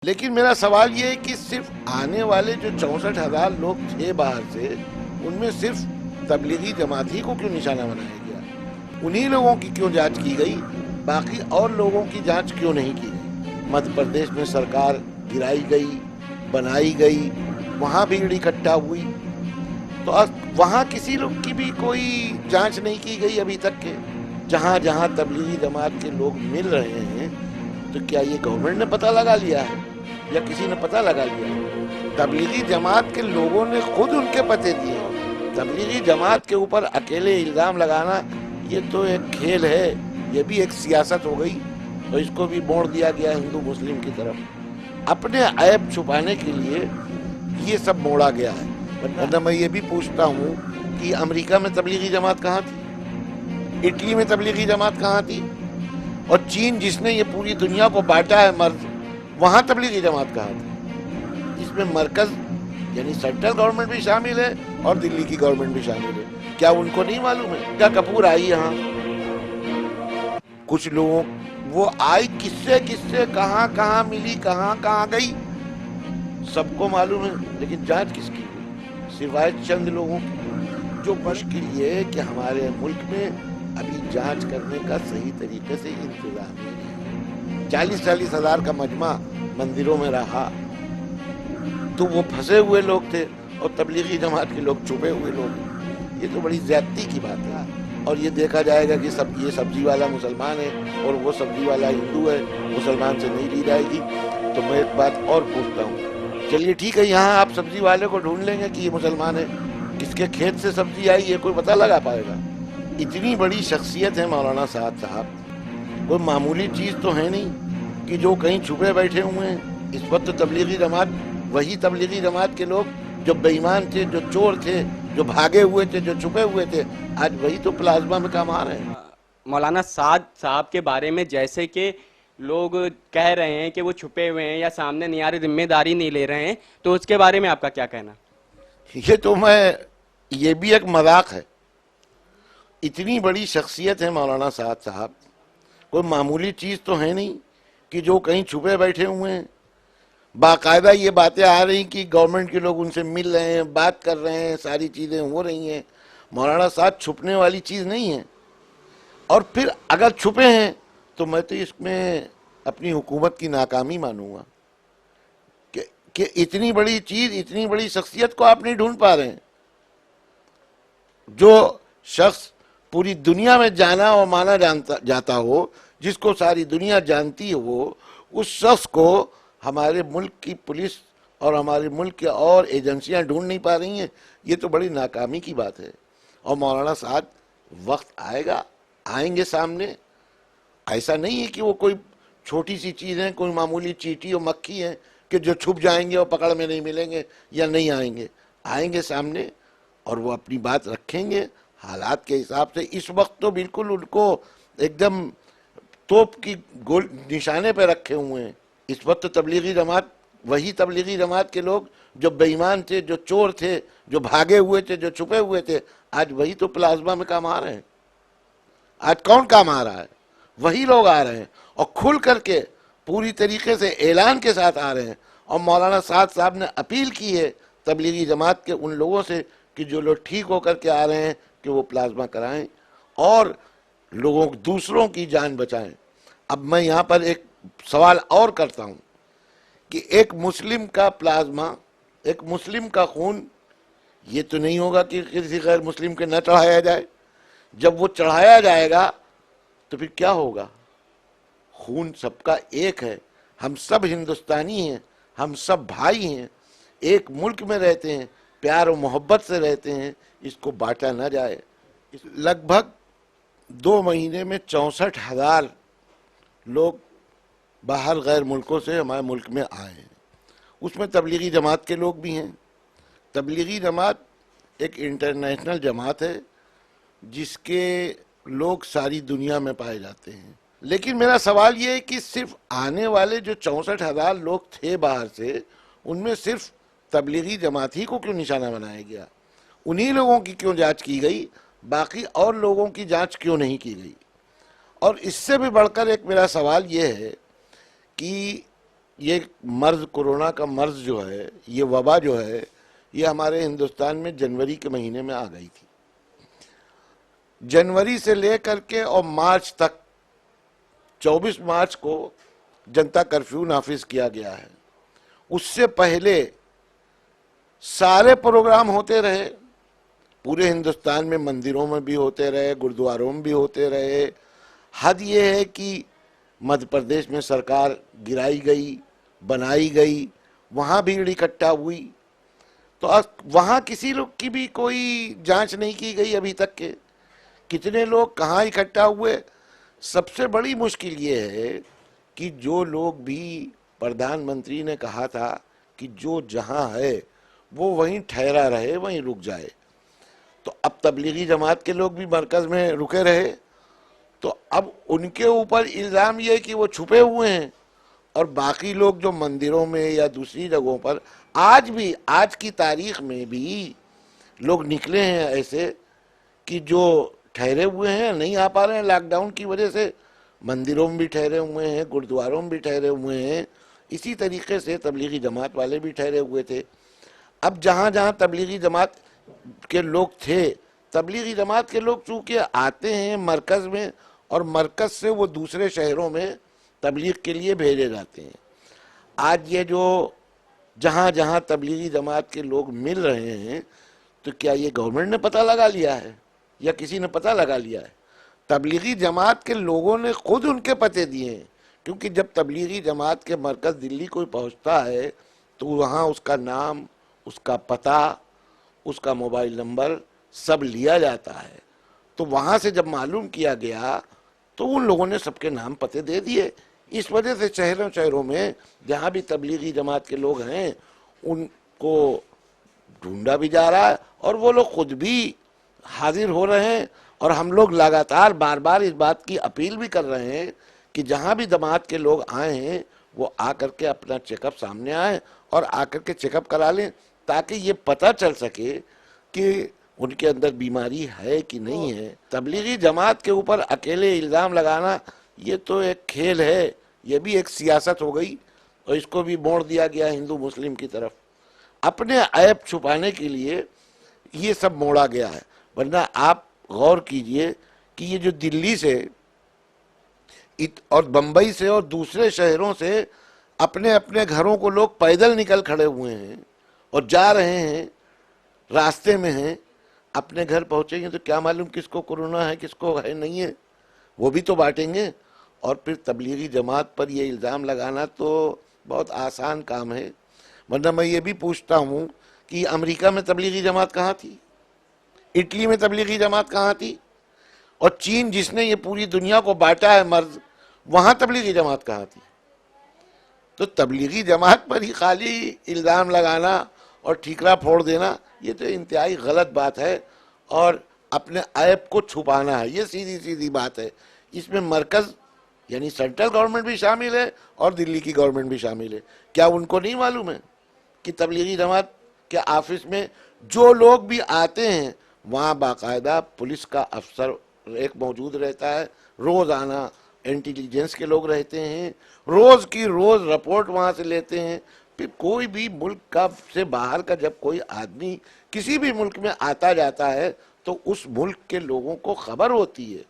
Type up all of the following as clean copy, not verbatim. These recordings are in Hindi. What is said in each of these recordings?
लेकिन मेरा सवाल ये है कि सिर्फ आने वाले जो 64,000 लोग थे बाहर से, उनमें सिर्फ तबलीगी जमात ही को क्यों निशाना बनाया गया? उन्हीं लोगों की क्यों जांच की गई, बाकी और लोगों की जांच क्यों नहीं की गई? मध्य प्रदेश में सरकार गिराई गई, बनाई गई, वहाँ भीड़ इकट्ठा हुई, तो वहाँ किसी लोग की भी कोई जांच नहीं की गई अभी तक के। जहाँ जहाँ तबलीगी जमात के लोग मिल रहे हैं, तो क्या ये गवर्नमेंट ने पता लगा लिया है या किसी ने पता लगा लिया है? तबलीगी जमात के लोगों ने खुद उनके पते दिए। तबलीगी जमात के ऊपर अकेले इल्जाम लगाना ये तो एक खेल है, ये भी एक सियासत हो गई, तो इसको भी मोड़ दिया गया हिंदू मुस्लिम की तरफ। अपने ऐब छुपाने के लिए ये सब मोड़ा गया है। वरना मैं ये भी पूछता हूँ कि अमेरिका में तबलीगी जमात कहाँ थी? इटली में तबलीगी जमात कहाँ थी? और चीन जिसने ये पूरी दुनिया को बांटा है मर्ज, वहाँ तबलीगी जमात कहाँ थी? इसमें मरकज यानी सेंट्रल गवर्नमेंट भी शामिल है और दिल्ली की गवर्नमेंट भी शामिल है। क्या उनको नहीं मालूम है? क्या कपूर आई यहाँ, कुछ लोगों वो आई किससे किससे कहाँ कहाँ मिली, कहाँ कहाँ गई, सबको मालूम है, लेकिन जांच किसकी हुई? सिवाय चंद लोगों की। जो मुश्किल ये है कि हमारे मुल्क में अभी जांच करने का सही तरीके से इंतजाम नहीं है। 40-40 हजार का मजमा मंदिरों में रहा, तो वो फंसे हुए लोग थे और तबलीगी जमात के लोग छुपे हुए लोग। ये तो बड़ी ज्यादती की बात है। और ये देखा जाएगा कि ये सब्जी वाला मुसलमान है और वो सब्जी वाला हिंदू है, मुसलमान से नहीं ली जाएगी। तो मैं एक बात और पूछता हूँ, चलिए ठीक है, यहाँ आप सब्जी वाले को ढूंढ लेंगे कि ये मुसलमान है, किसके खेत से सब्जी आई ये कोई पता लगा पाएगा? इतनी बड़ी शख्सियत है मौलाना साहब, कोई मामूली चीज तो है नहीं कि जो कहीं छुपे बैठे हुए हैं। इस वक्त तबलीगी जमात, वही तबलीगी जमात के लोग जो बेईमान थे, जो चोर थे, जो भागे हुए थे, जो छुपे हुए थे, आज वही तो प्लाज्मा में काम आ रहे हैं। मौलाना साद साहब के बारे में जैसे कि लोग कह रहे हैं कि वो छुपे हुए हैं या सामने नहीं आ रहे, जिम्मेदारी नहीं ले रहे हैं, तो उसके बारे में आपका क्या कहना? ये भी एक मजाक है। इतनी बड़ी शख्सियत है मौलाना साहब, कोई मामूली चीज तो है नहीं कि जो कहीं छुपे बैठे हुए हैं। बाकायदा ये बातें आ रही कि गवर्नमेंट के लोग उनसे मिल रहे हैं, बात कर रहे हैं, सारी चीजें हो रही हैं। मौलाना साहब छुपने वाली चीज नहीं है। और फिर अगर छुपे हैं तो मैं तो इसमें अपनी हुकूमत की नाकामी मानूंगा कि इतनी बड़ी चीज, इतनी बड़ी शख्सियत को आप नहीं ढूंढ पा रहे हैं। जो शख्स पूरी दुनिया में जाना और माना जाता हो, जिसको सारी दुनिया जानती हो, उस शख्स को हमारे मुल्क की पुलिस और हमारे मुल्क की और एजेंसियां ढूंढ नहीं पा रही हैं। ये तो बड़ी नाकामी की बात है। और मौलाना साहब वक्त आएगा, आएंगे सामने। ऐसा नहीं है कि वो कोई छोटी सी चीज है, कोई मामूली चींटी और मक्खी है कि जो छुप जाएंगे और पकड़ में नहीं मिलेंगे या नहीं आएंगे। आएंगे सामने और वो अपनी बात रखेंगे हालात के हिसाब से। इस वक्त तो बिल्कुल उनको एकदम तोप की गोल निशाने पे रखे हुए हैं। इस वक्त तबलीगी जमात, वही तबलीगी जमात के लोग जो बेईमान थे, जो चोर थे, जो भागे हुए थे, जो छुपे हुए थे, आज वही तो प्लाज्मा में काम आ रहे हैं। आज कौन काम आ रहा है? वही लोग आ रहे हैं और खुल करके पूरी तरीके से ऐलान के साथ आ रहे हैं। और मौलाना साहब ने अपील की है तबलीगी जमात के उन लोगों से कि जो लोग ठीक होकर के आ रहे हैं कि वो प्लाज्मा कराएं और लोगों दूसरों की जान बचाएं। अब मैं यहाँ पर एक सवाल और करता हूँ कि एक मुस्लिम का प्लाज्मा, एक मुस्लिम का खून, ये तो नहीं होगा कि किसी गैर मुस्लिम के न चढ़ाया जाए। जब वो चढ़ाया जाएगा तो फिर क्या होगा? खून सबका एक है, हम सब हिंदुस्तानी हैं, हम सब भाई हैं, एक मुल्क में रहते हैं, प्यार और मोहब्बत से रहते हैं। इसको बांटा ना जाए। लगभग 2 महीने में 64,000 लोग बाहर गैर मुल्कों से हमारे मुल्क में आए हैं। उसमें तबलीगी जमात के लोग भी हैं। तबलीगी जमात एक इंटरनेशनल जमात है जिसके लोग सारी दुनिया में पाए जाते हैं। लेकिन मेरा सवाल ये है कि सिर्फ आने वाले जो 64,000 लोग थे बाहर से, उनमें सिर्फ तबलीगी जमात ही को क्यों निशाना बनाया गया? उन्हीं लोगों की क्यों जांच की गई, बाकी और लोगों की जांच क्यों नहीं की गई? और इससे भी बढ़कर एक मेरा सवाल ये है कि ये मर्ज, कोरोना का मर्ज जो है, ये वबा जो है, ये हमारे हिंदुस्तान में जनवरी के महीने में आ गई थी। जनवरी से लेकर के और मार्च तक, 24 मार्च को जनता कर्फ्यू नाफिज किया गया है। उससे पहले सारे प्रोग्राम होते रहे, पूरे हिंदुस्तान में मंदिरों में भी होते रहे, गुरुद्वारों में भी होते रहे। हद ये है कि मध्य प्रदेश में सरकार गिराई गई, बनाई गई, वहाँ भीड़ इकट्ठा हुई, तो वहाँ किसी लोग की भी कोई जांच नहीं की गई अभी तक के, कितने लोग कहाँ इकट्ठा हुए। सबसे बड़ी मुश्किल ये है कि जो लोग भी, प्रधानमंत्री ने कहा था कि जो जहाँ है वो वहीं ठहरा रहे, वहीं रुक जाए, तो अब तबलीगी जमात के लोग भी मरकज में रुके रहे, तो अब उनके ऊपर इल्ज़ाम ये है कि वो छुपे हुए हैं, और बाकी लोग जो मंदिरों में या दूसरी जगहों पर, आज भी, आज की तारीख में भी लोग निकले हैं ऐसे कि जो ठहरे हुए हैं, नहीं आ पा रहे हैं लॉकडाउन की वजह से, मंदिरों में भी ठहरे हुए हैं, गुरुद्वारों में भी ठहरे हुए हैं। इसी तरीके से तबलीगी जमात वाले भी ठहरे हुए थे। अब जहाँ जहाँ तबलीगी जमात के लोग थे, तबलीगी जमात के लोग चूँकि आते हैं मरकज़ में, और मरकज़ से वो दूसरे शहरों में तबलीग के लिए भेजे जाते हैं। आज ये जो जहाँ जहाँ तबलीगी जमात के लोग मिल रहे हैं, तो क्या ये गवर्नमेंट ने पता लगा लिया है या किसी ने पता लगा लिया है? तबलीगी जमात के लोगों ने खुद उनके पते दिए हैं, क्योंकि जब तबलीगी जमात के मरकज़ दिल्ली कोई पहुंचता है तो वहाँ उसका नाम, उसका पता, उसका मोबाइल नंबर सब लिया जाता है। तो वहाँ से जब मालूम किया गया तो उन लोगों ने सबके नाम पते दे दिए। इस वजह से शहरों शहरों में जहाँ भी तबलीगी जमात के लोग हैं उनको ढूंढा भी जा रहा है, और वो लोग खुद भी हाजिर हो रहे हैं। और हम लोग लगातार बार बार इस बात की अपील भी कर रहे हैं कि जहाँ भी जमात के लोग आए हैं वो आकर के अपना चेकअप सामने आए और आकर के चेकअप करा लें, ताकि ये पता चल सके कि उनके अंदर बीमारी है कि नहीं है। तबलीगी जमात के ऊपर अकेले इल्ज़ाम लगाना ये तो एक खेल है, ये भी एक सियासत हो गई, और इसको भी मोड़ दिया गया हिंदू मुस्लिम की तरफ। अपने ऐब छुपाने के लिए ये सब मोड़ा गया है। वरना आप गौर कीजिए कि ये जो दिल्ली से और बम्बई से और दूसरे शहरों से अपने अपने घरों को लोग पैदल निकल खड़े हुए हैं और जा रहे हैं, रास्ते में हैं, अपने घर पहुंचेंगे तो क्या मालूम किसको कोरोना है किसको है नहीं है, वो भी तो बांटेंगे। और फिर तबलीगी जमात पर ये इल्ज़ाम लगाना तो बहुत आसान काम है। वरना मैं ये भी पूछता हूँ कि अमेरिका में तबलीगी जमात कहाँ थी, इटली में तबलीगी जमात कहाँ थी, और चीन जिसने ये पूरी दुनिया को बांटा है मर्ज, वहाँ तबलीगी जमात कहाँ थी? तो तबलीगी जमात पर ही खाली इल्ज़ाम लगाना और ठीकरा फोड़ देना, ये तो इंतहाई गलत बात है, और अपने ऐब को छुपाना है, ये सीधी सीधी बात है। इसमें मरकज़ यानी सेंट्रल गवर्नमेंट भी शामिल है और दिल्ली की गवर्नमेंट भी शामिल है। क्या उनको नहीं मालूम है कि तबलीगी जमात के ऑफिस में जो लोग भी आते हैं वहाँ बाकायदा पुलिस का अफसर एक मौजूद रहता है, रोज़ाना इंटेलिजेंस के लोग रहते हैं, रोज़ की रोज़ रिपोर्ट वहाँ से लेते हैं। फिर कोई भी मुल्क का से बाहर का जब कोई आदमी किसी भी मुल्क में आता जाता है तो उस मुल्क के लोगों को खबर होती है,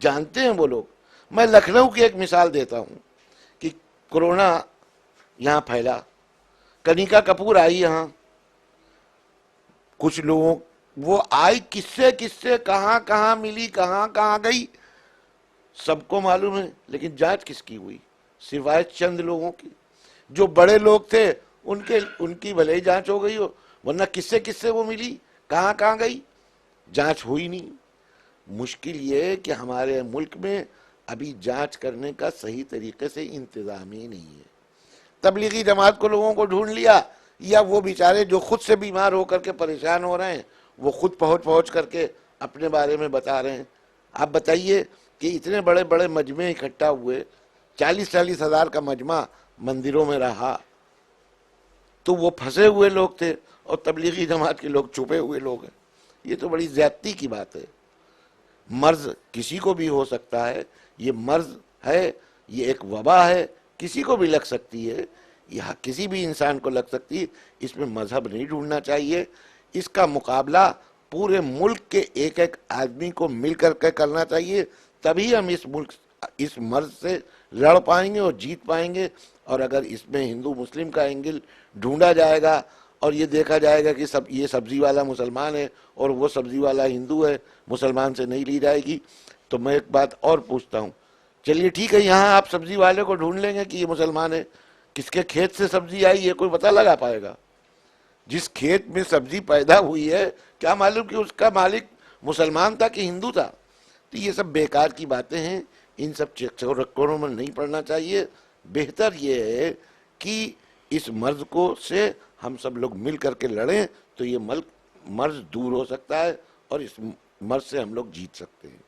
जानते हैं वो लोग। मैं लखनऊ की एक मिसाल देता हूँ कि कोरोना यहाँ फैला, कनिका कपूर आई यहाँ, कुछ लोगों वो आई किससे किससे कहाँ कहाँ मिली, कहाँ कहाँ गई, सबको मालूम है, लेकिन जांच किसकी हुई? सिवाय चंद लोगों की। जो बड़े लोग थे उनकी भले ही जांच हो गई हो, वरना किससे किससे वो मिली, कहाँ कहाँ गई, जांच हुई नहीं। मुश्किल ये है कि हमारे मुल्क में अभी जांच करने का सही तरीके से इंतजाम ही नहीं है। तबलीगी जमात को लोगों को ढूंढ लिया, या वो बेचारे जो खुद से बीमार होकर के परेशान हो रहे हैं वो खुद पहुंच करके अपने बारे में बता रहे हैं। आप बताइए कि इतने बड़े बड़े मजमे इकट्ठा हुए, 40-40 हज़ार का मजमा मंदिरों में रहा, तो वो फंसे हुए लोग थे और तबलीगी जमात के लोग छुपे हुए लोग हैं। ये तो बड़ी ज्यादती की बात है। मर्ज किसी को भी हो सकता है, ये मर्ज है, ये एक वबा है किसी को भी लग सकती है, यह किसी भी इंसान को लग सकती है। इसमें मजहब नहीं ढूंढना चाहिए। इसका मुकाबला पूरे मुल्क के एक एक आदमी को मिल करके करना चाहिए, तभी हम इस मर्ज से लड़ पाएंगे और जीत पाएंगे। और अगर इसमें हिंदू मुस्लिम का एंगल ढूंढा जाएगा और ये देखा जाएगा कि ये सब्जी वाला मुसलमान है और वो सब्जी वाला हिंदू है, मुसलमान से नहीं ली जाएगी, तो मैं एक बात और पूछता हूँ, चलिए ठीक है, यहाँ आप सब्जी वाले को ढूंढ लेंगे कि ये मुसलमान है, किसके खेत से सब्जी आई ये कोई पता लगा पाएगा? जिस खेत में सब्जी पैदा हुई है, क्या मालूम कि उसका मालिक मुसलमान था कि हिंदू था? तो ये सब बेकार की बातें हैं, इन सब चक्करों में नहीं पड़ना चाहिए। बेहतर ये है कि इस मर्ज को से हम सब लोग मिल करके लड़ें, तो ये मर्ज दूर हो सकता है और इस मर्ज से हम लोग जीत सकते हैं।